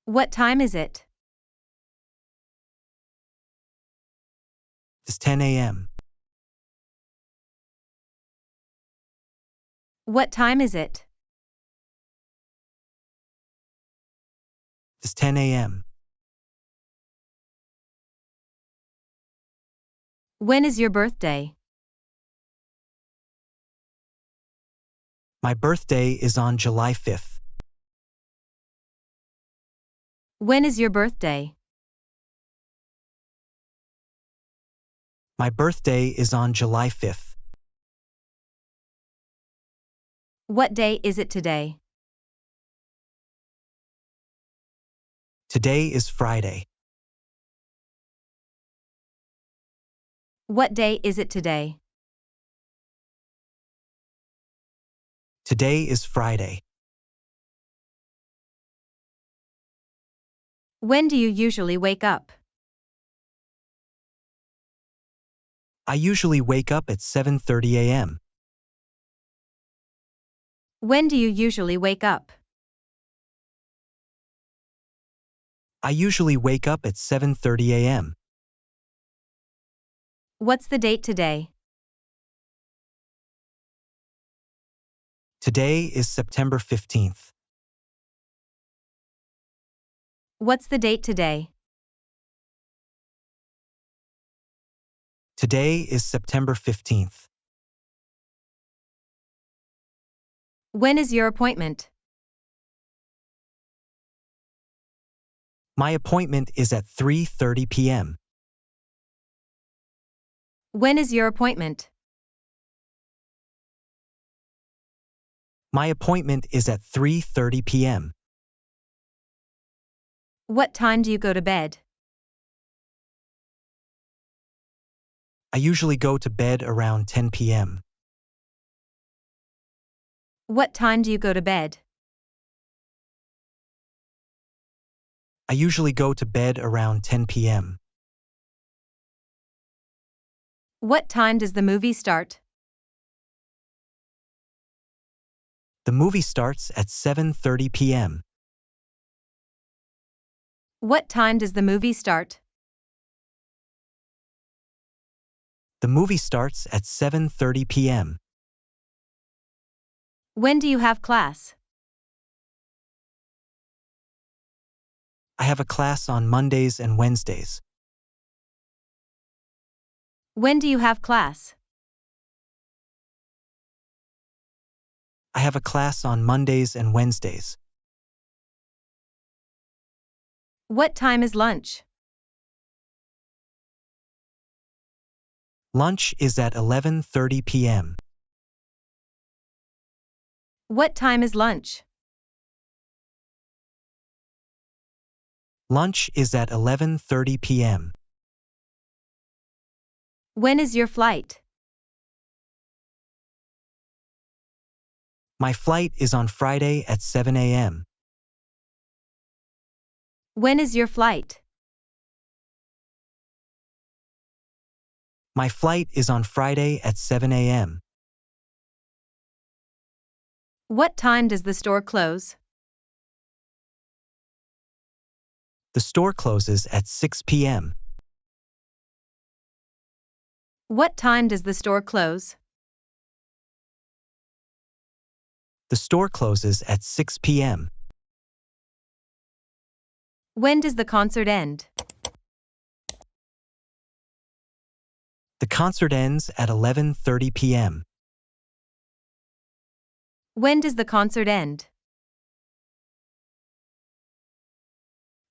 What time is it? It's 10 a.m. What time is it? It's 10 a.m. When is your birthday? My birthday is on July 5th. When is your birthday? My birthday is on July 5th. What day is it today? Today is Friday. What day is it today? Today is Friday. When do you usually wake up? I usually wake up at 7:30 a.m. When do you usually wake up? I usually wake up at 7:30 a.m. What's the date today? Today is September 15th. What's the date today? Today is September 15th. When is your appointment? My appointment is at 3:30 p.m. When is your appointment? My appointment is at 3:30 p.m. What time do you go to bed? I usually go to bed around 10 p.m. What time do you go to bed? I usually go to bed around 10 p.m. What time does the movie start? The movie starts at 7:30 p.m. What time does the movie start? The movie starts at 7:30 p.m. When do you have class? I have a class on Mondays and Wednesdays. When do you have class? I have a class on Mondays and Wednesdays. What time is lunch? Lunch is at 11:30 p.m. What time is lunch? Lunch is at 11:30 p.m. When is your flight? My flight is on Friday at 7 a.m. When is your flight? My flight is on Friday at 7 a.m. What time does the store close? The store closes at 6 p.m. What time does the store close? The store closes at 6 p.m. When does the concert end? The concert ends at 11:30 p.m. When does the concert end?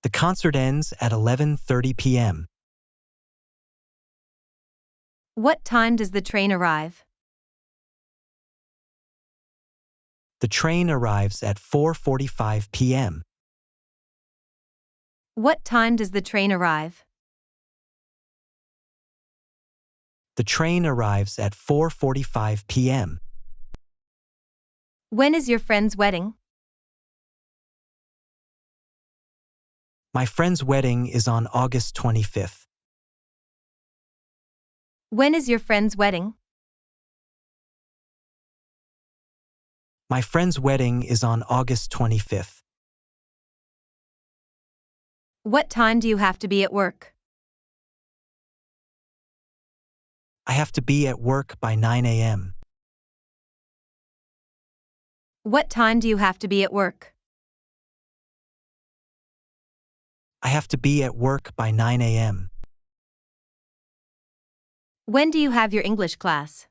The concert ends at 11:30 p.m. What time does the train arrive? The train arrives at 4:45 p.m. What time does the train arrive? The train arrives at 4:45 p.m. When is your friend's wedding? My friend's wedding is on August 25th. When is your friend's wedding? My friend's wedding is on August 25th. What time do you have to be at work? I have to be at work by 9 a.m. What time do you have to be at work? I have to be at work by 9 a.m. When do you have your English class?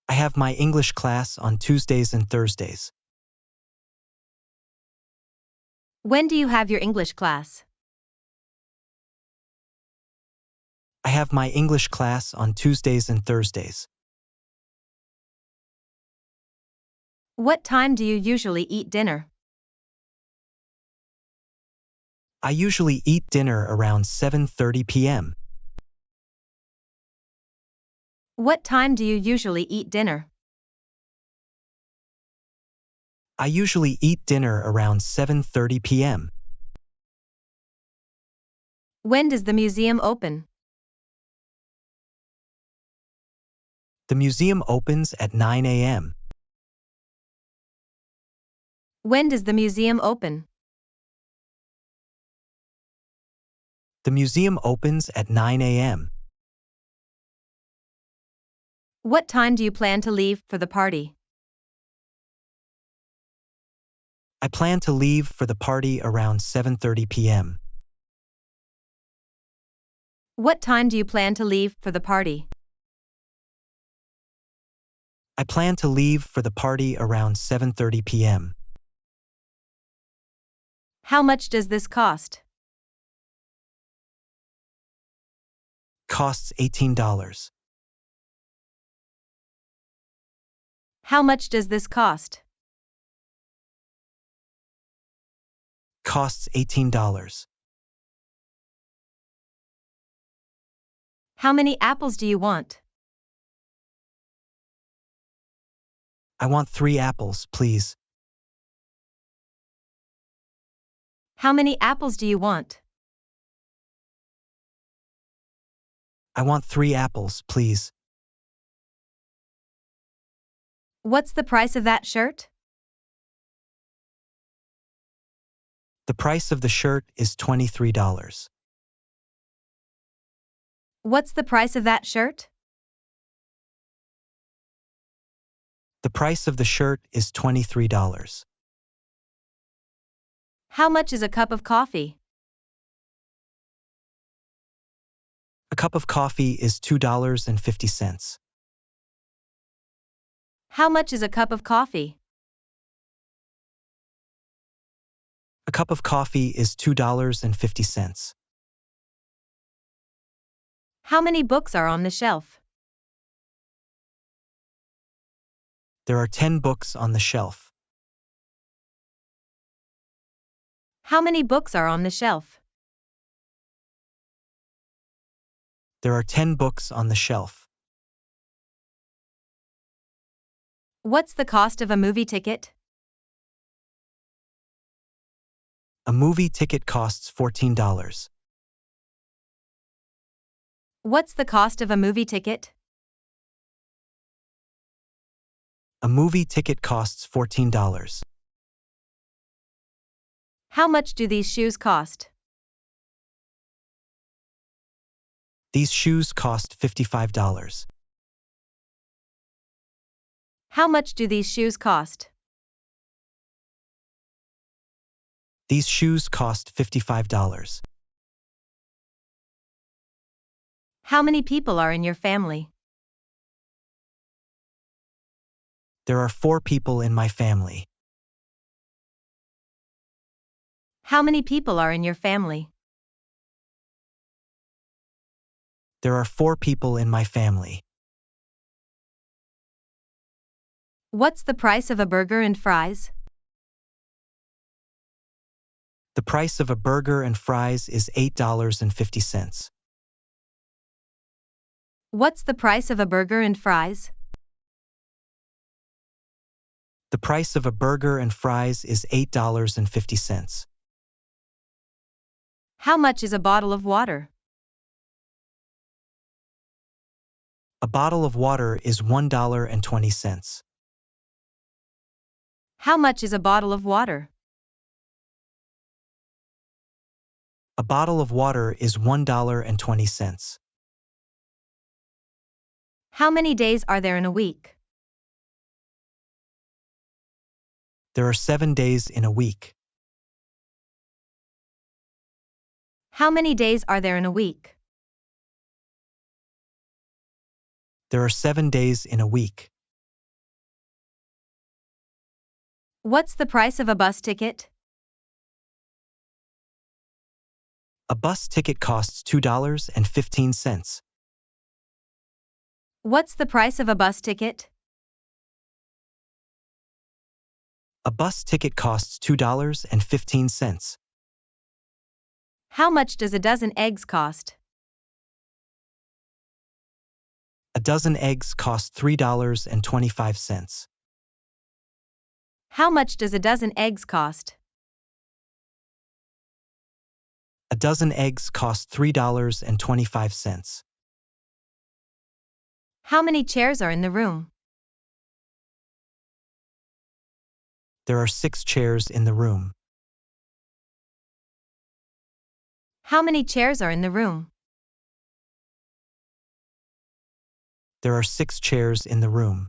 I have my English class on Tuesdays and Thursdays. When do you have your English class? I have my English class on Tuesdays and Thursdays. What time do you usually eat dinner? I usually eat dinner around 7:30 p.m. What time do you usually eat dinner? I usually eat dinner around 7:30 p.m. When does the museum open? The museum opens at 9 a.m. When does the museum open? The museum opens at 9 a.m. What time do you plan to leave for the party? I plan to leave for the party around 7:30 p.m. What time do you plan to leave for the party? I plan to leave for the party around 7:30 p.m. How much does this cost? Costs $18. How much does this cost? Costs $18. How many apples do you want? I want 3 apples, please. How many apples do you want? I want 3 apples, please. What's the price of that shirt? The price of the shirt is $23. What's the price of that shirt? The price of the shirt is $23. How much is a cup of coffee? A cup of coffee is $2.50. How much is a cup of coffee? A cup of coffee is $2.50. How many books are on the shelf? There are 10 books on the shelf. How many books are on the shelf? There are 10 books on the shelf. What's the cost of a movie ticket? A movie ticket costs $14. What's the cost of a movie ticket? A movie ticket costs $14. How much do these shoes cost? These shoes cost $55. How much do these shoes cost? These shoes cost $55. How many people are in your family? There are 4 people in my family. How many people are in your family? There are 4 people in my family. What's the price of a burger and fries? The price of a burger and fries is $8.50. What's the price of a burger and fries? The price of a burger and fries is $8.50. How much is a bottle of water? A bottle of water is $1.20. How much is a bottle of water? A bottle of water is $1.20. How many days are there in a week? There are 7 days in a week. How many days are there in a week? There are 7 days in a week. What's the price of a bus ticket? A bus ticket costs $2.15. What's the price of a bus ticket? A bus ticket costs $2.15. How much does a dozen eggs cost? A dozen eggs cost $3.25. How much does a dozen eggs cost? A dozen eggs cost $3.25. How many chairs are in the room? There are 6 chairs in the room. How many chairs are in the room? There are 6 chairs in the room.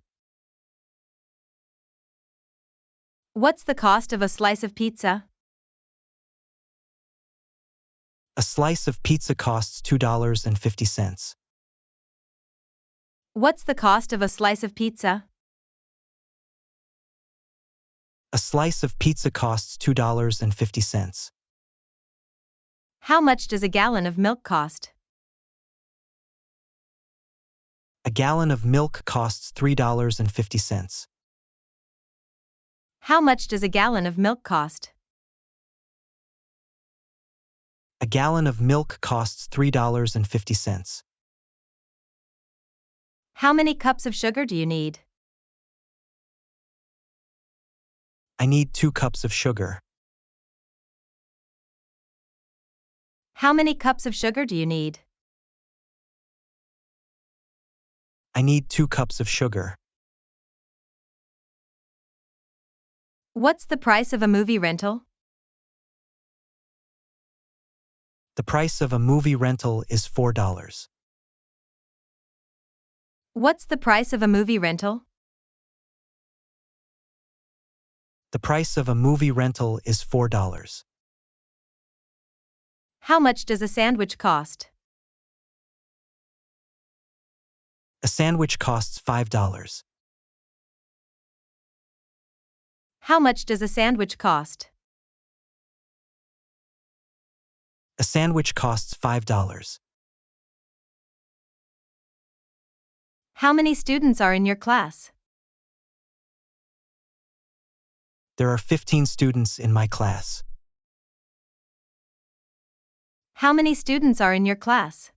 What's the cost of a slice of pizza? A slice of pizza costs $2.50. What's the cost of a slice of pizza? A slice of pizza costs $2.50. How much does a gallon of milk cost? A gallon of milk costs $3.50. How much does a gallon of milk cost? A gallon of milk costs $3.50. How many cups of sugar do you need? I need 2 cups of sugar. How many cups of sugar do you need? I need 2 cups of sugar. What's the price of a movie rental? The price of a movie rental is $4. What's the price of a movie rental? The price of a movie rental is $4. How much does a sandwich cost? A sandwich costs $5. How much does a sandwich cost? A sandwich costs $5. How many students are in your class? There are 15 students in my class. How many students are in your class?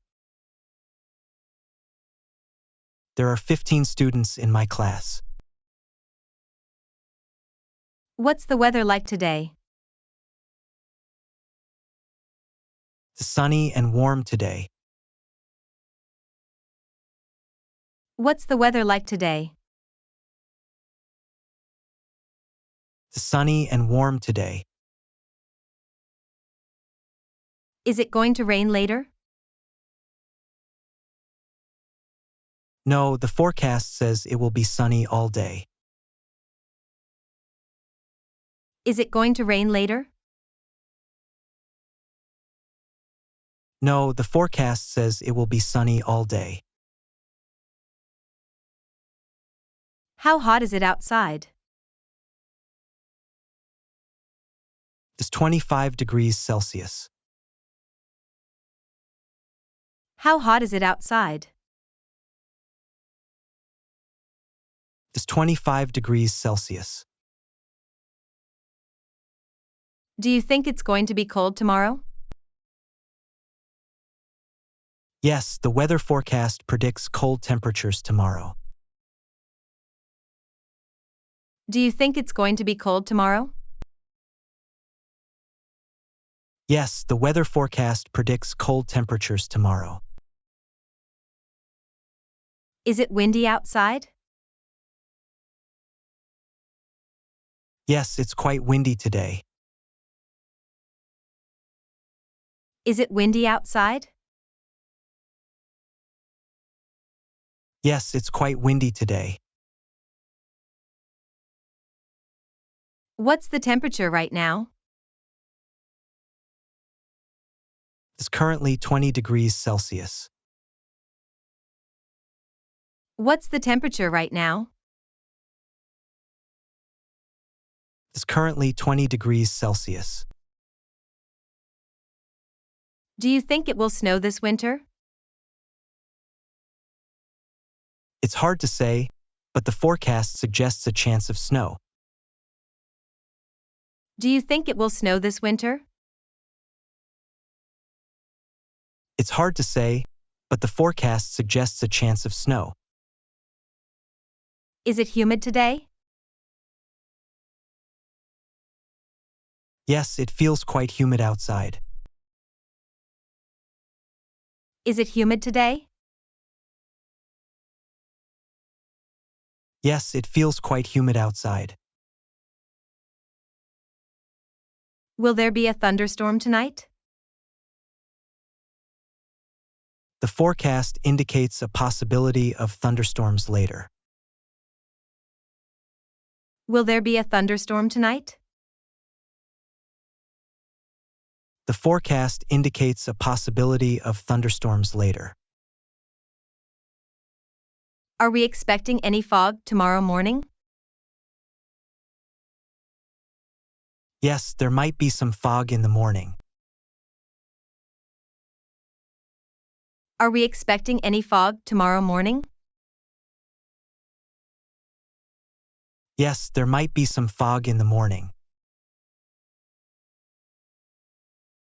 There are 15 students in my class. What's the weather like today? It's sunny and warm today. What's the weather like today? It's sunny and warm today. Is it going to rain later? No, the forecast says it will be sunny all day. Is it going to rain later? No, the forecast says it will be sunny all day. How hot is it outside? It's 25 degrees Celsius. How hot is it outside? It's 25 degrees Celsius. Do you think it's going to be cold tomorrow? Yes, the weather forecast predicts cold temperatures tomorrow. Do you think it's going to be cold tomorrow? Yes, the weather forecast predicts cold temperatures tomorrow. Is it windy outside? Yes, it's quite windy today. Is it windy outside? Yes, it's quite windy today. What's the temperature right now? It's currently 20 degrees Celsius. What's the temperature right now? It's currently 20 degrees Celsius. Do you think it will snow this winter? It's hard to say, but the forecast suggests a chance of snow. Do you think it will snow this winter? It's hard to say, but the forecast suggests a chance of snow. Is it humid today? Yes, it feels quite humid outside. Is it humid today? Yes, it feels quite humid outside. Will there be a thunderstorm tonight? The forecast indicates a possibility of thunderstorms later. Will there be a thunderstorm tonight? The forecast indicates a possibility of thunderstorms later. Are we expecting any fog tomorrow morning? Yes, there might be some fog in the morning. Are we expecting any fog tomorrow morning? Yes, there might be some fog in the morning.